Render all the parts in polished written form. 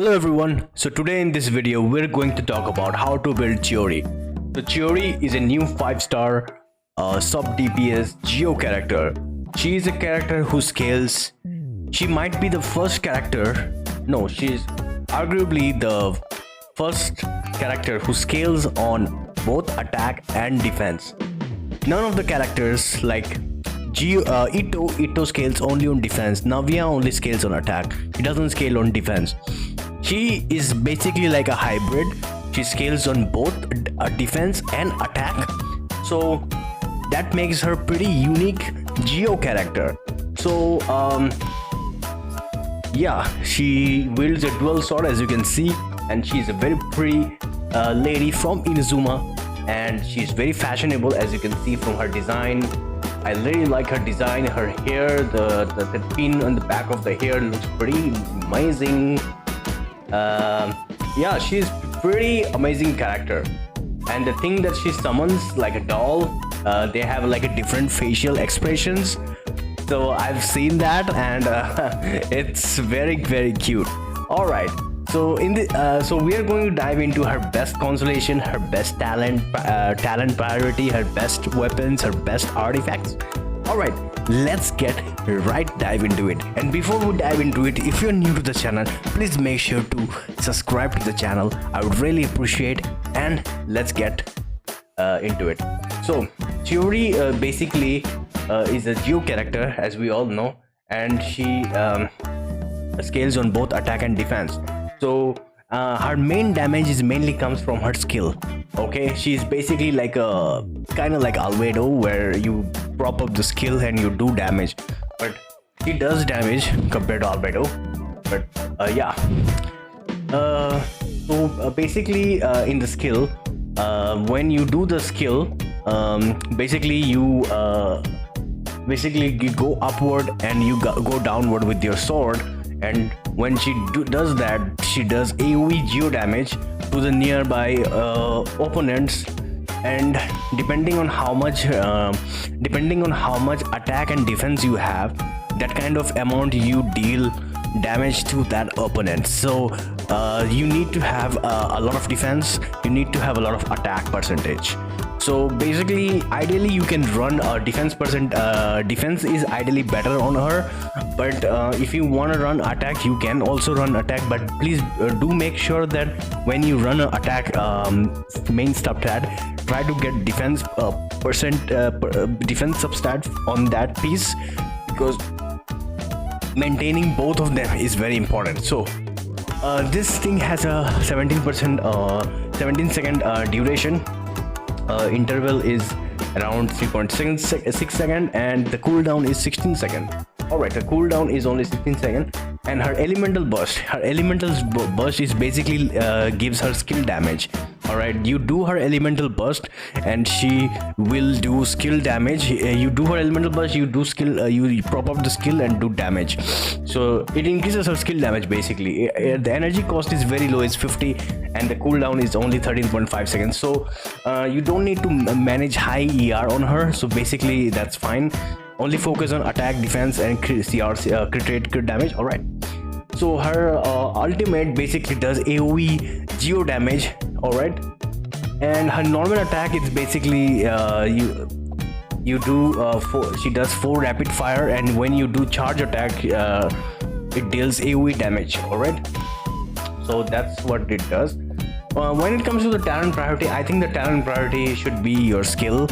Hello everyone, so today in this video we're going to talk about how to build Chiori. So Chiori is a new 5-star sub DPS Geo character. She is a character who scales. She might be the first character, no, she's arguably the first character who scales on both attack and defense. None of the characters like Ito scales only on defense. Navia only scales on attack. She doesn't scale on defense. She is basically like a hybrid. She scales on both defense and attack. So that makes her pretty unique Geo character. So yeah, she wields a dual sword as you can see, and she's a very pretty lady from Inazuma, and she's very fashionable as you can see from her design. I really like her design. Her hair, the pin on the back of the hair looks pretty amazing. Yeah, she's pretty amazing character. And the thing that she summons like a doll, they have like a different facial expressions. So I've seen that, and it's very cute. All right. So so we are going to dive into her best constellation, her best talent priority, her best weapons, her best artifacts. All right, let's dive into it. And before we dive into it, if you're new to the channel, please make sure to subscribe to the channel. I would really appreciate. And let's get into it. So Chiori basically is a Geo character, as we all know, and she scales on both attack and defense. So her main damage mainly comes from her skill. Okay, she's basically like a kind of like Albedo, where you prop up the skill and you do damage, but she does damage compared to Albedo. But yeah, so basically in the skill, when you do the skill, basically you go upward and you go downward with your sword. And when she does that, she does AoE geo damage to the nearby opponents, and depending on how much attack and defense you have, that kind of amount you deal damage to that opponent. So you need to have a lot of defense, you need to have a lot of attack percentage. So basically, ideally you can run a defense defense is ideally better on her, but if you want to run attack, you can also run attack. But please do make sure that when you run an attack main substat, try to get defense defense substat on that piece, because maintaining both of them is very important. So this thing has a 17 second duration. Interval is around 3.6 seconds, and the cooldown is 16 seconds. Alright, the cooldown is only 16 seconds. And her elemental burst is basically gives her skill damage. Alright, you do her elemental burst and she will do skill damage. You do her elemental burst, you do skill, you prop up the skill and do damage. So it increases her skill damage basically. The energy cost is very low, it's 50, and the cooldown is only 13.5 seconds. So you don't need to manage high ER on her, so basically that's fine. Only focus on attack, defense, and crit rate, crit damage. All right. So her ultimate basically does AoE geo damage. All right. And her normal attack is basically you do she does 4 rapid fire, and when you do charge attack, it deals AoE damage. All right. So that's what it does. When it comes to the talent priority, I think the talent priority should be your skill.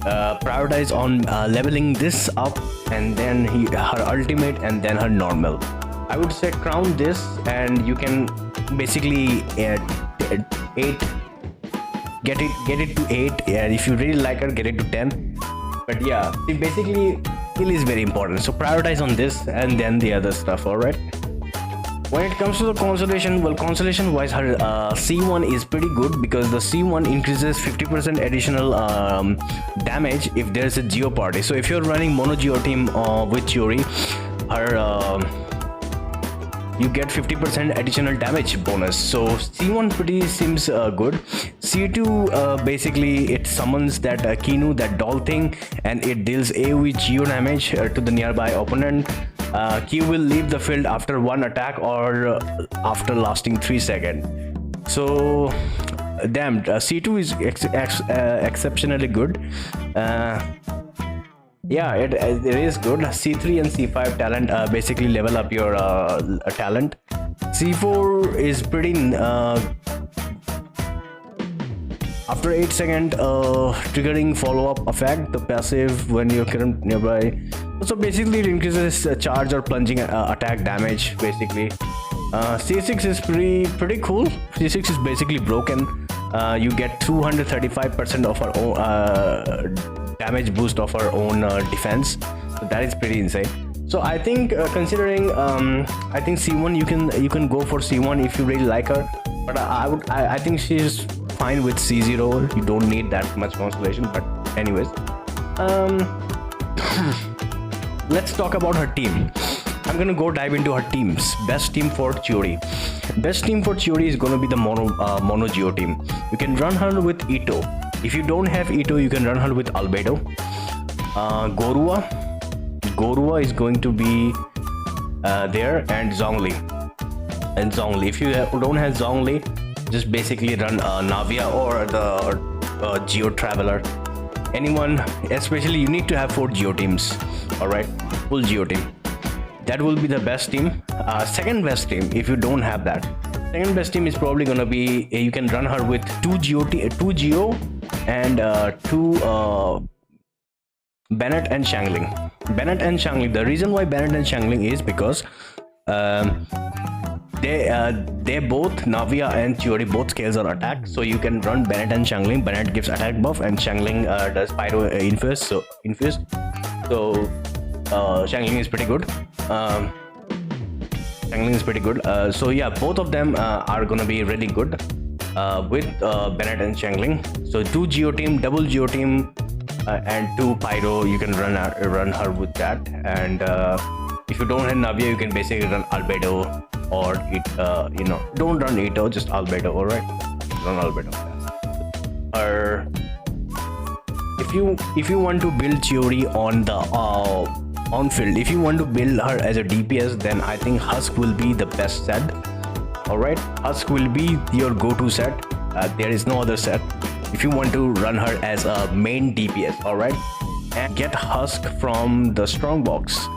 Prioritize on leveling this up, and then her ultimate, and then her normal. I would say crown this, and you can basically get it to 8, and if you really like her, get it to 10. But yeah, see, basically skill is very important, so prioritize on this and then the other stuff. All right. When it comes to the constellation, well, constellation wise, her C1 is pretty good, because the C1 increases 50% additional damage if there's a Geo party. So if you're running mono Geo team with Chiori, her you get 50% additional damage bonus. So C1 pretty seems good. C2 basically it summons that Kinu, that doll thing, and it deals AoE Geo damage to the nearby opponent. Q will leave the field after one attack or after lasting 3 seconds. So damn, C2 is exceptionally good. Yeah, it is good. C3 and C5 talent basically level up your talent. C4 is pretty after 8 second triggering follow-up effect, the passive when you're current nearby. So basically it increases charge or plunging attack damage basically. C6 is pretty cool. C6 is basically broken. You get 235% of our own damage boost of our own defense. So that is pretty insane. So I think considering I think C1 you can go for C1 if you really like her, but I think she's fine with C0. You don't need that much constellation, but anyways, let's talk about her team. I'm gonna go dive into her teams. Best team for Chiori. Best team for Chiori is gonna be the mono Geo team. You can run her with Ito. If you don't have Ito, you can run her with Albedo. Gorua is going to be there, and Zhongli. If you don't have Zhongli, just basically run Navia or the Geo Traveler. Anyone, especially you need to have 4 Geo teams. All right, full Geo team. That will be the best team. Second best team, if you don't have that, second best team is probably gonna be you can run her with 2 Geo and 2 Bennett and Shangling. The reason why Bennett and Shangling is because they both, Navia and Chiori, both scales on attack, so you can run Bennett and Shangling. Bennett gives attack buff and Shangling does pyro infuse. So Shangling is pretty good. So yeah, both of them are gonna be really good with Bennett and Shangling. So 2 Geo team, double Geo team, and 2 pyro. You can run her with that. And if you don't have Navia, you can basically run Albedo or don't run Ito, just Albedo. All right, run Albedo. Or if you want to build Chiori on the on field, if you want to build her as a DPS, then I think Husk will be the best set. All right, Husk will be your go-to set. There is no other set if you want to run her as a main DPS. All right, and get Husk from the strong box,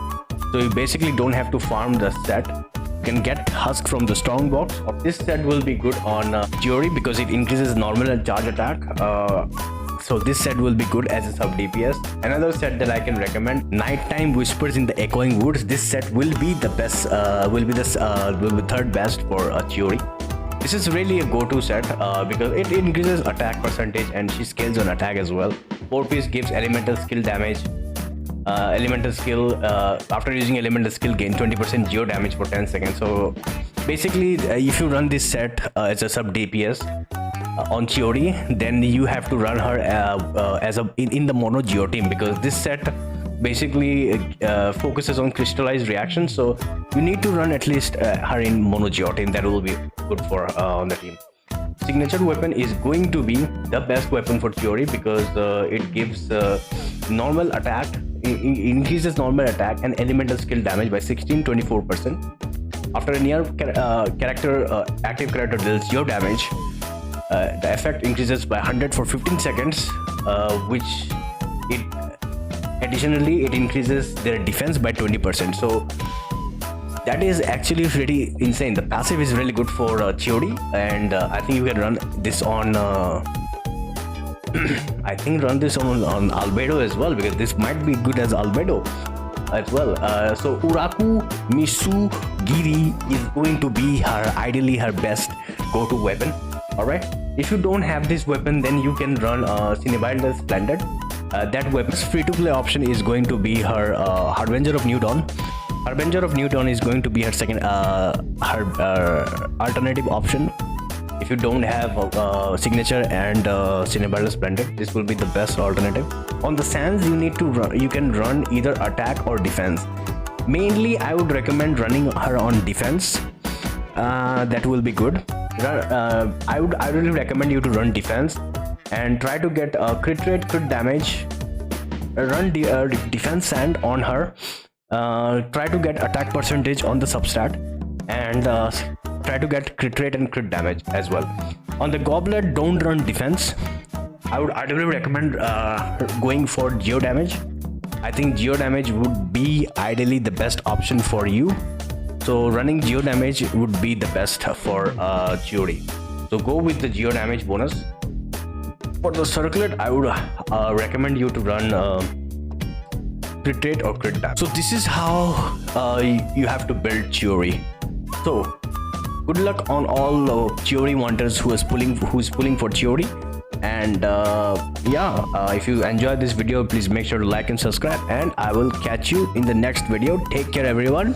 so you basically don't have to farm the set. You can get Husk from the strong box. This set will be good on Chiori because it increases normal and charge attack. So this set will be good as a sub DPS. Another set that I can recommend, Nighttime Whispers in the Echoing Woods. This set will be the best, will be third best for Chiori. This is really a go-to set because it increases attack percentage and she scales on attack as well. 4-piece gives elemental skill damage. Elemental skill, after using elemental skill, gain 20% geo damage for 10 seconds. So basically, if you run this set as a sub DPS on Chiori, then you have to run her as in the mono Geo team, because this set basically focuses on crystallized reactions. So you need to run at least her in mono Geo team. That will be good for on the team. Signature weapon is going to be the best weapon for Chiori because it gives normal attack, increases normal attack and elemental skill damage by 16-24%. After a near active character deals geo damage, the effect increases by 100 for 15 seconds, which additionally it increases their defense by 20%. So that is actually pretty insane. The passive is really good for Chiori, and I think you can run this on I think run this on Albedo as well, because this might be good as Albedo as well. So Uraku Misu Giri is going to be ideally her best go-to weapon. All right, if you don't have this weapon, then you can run Cinebilder Splendid. That weapon's free-to-play option is going to be her Harbinger of New Dawn. Harbinger of New Dawn is going to be her second alternative option. If you don't have Signature and Cinebilder Splendid, this will be the best alternative. On the sands, you can run either attack or defense. Mainly, I would recommend running her on defense. That will be good. I really recommend you to run defense and try to get crit rate, crit damage. Run defense sand on her. try to get attack percentage on the substat, and try to get crit rate and crit damage as well. On the goblet, don't run defense. I would ideally recommend going for geo damage. I think geo damage would be ideally the best option for you. So running geo damage would be the best for Chiori. So go with the geo damage bonus. For the circlet, I would recommend you to run crit rate or crit damage. So this is how you have to build Chiori. So good luck on all Chiori wanters who is pulling for Chiori. And if you enjoyed this video, please make sure to like and subscribe, and I will catch you in the next video. Take care everyone.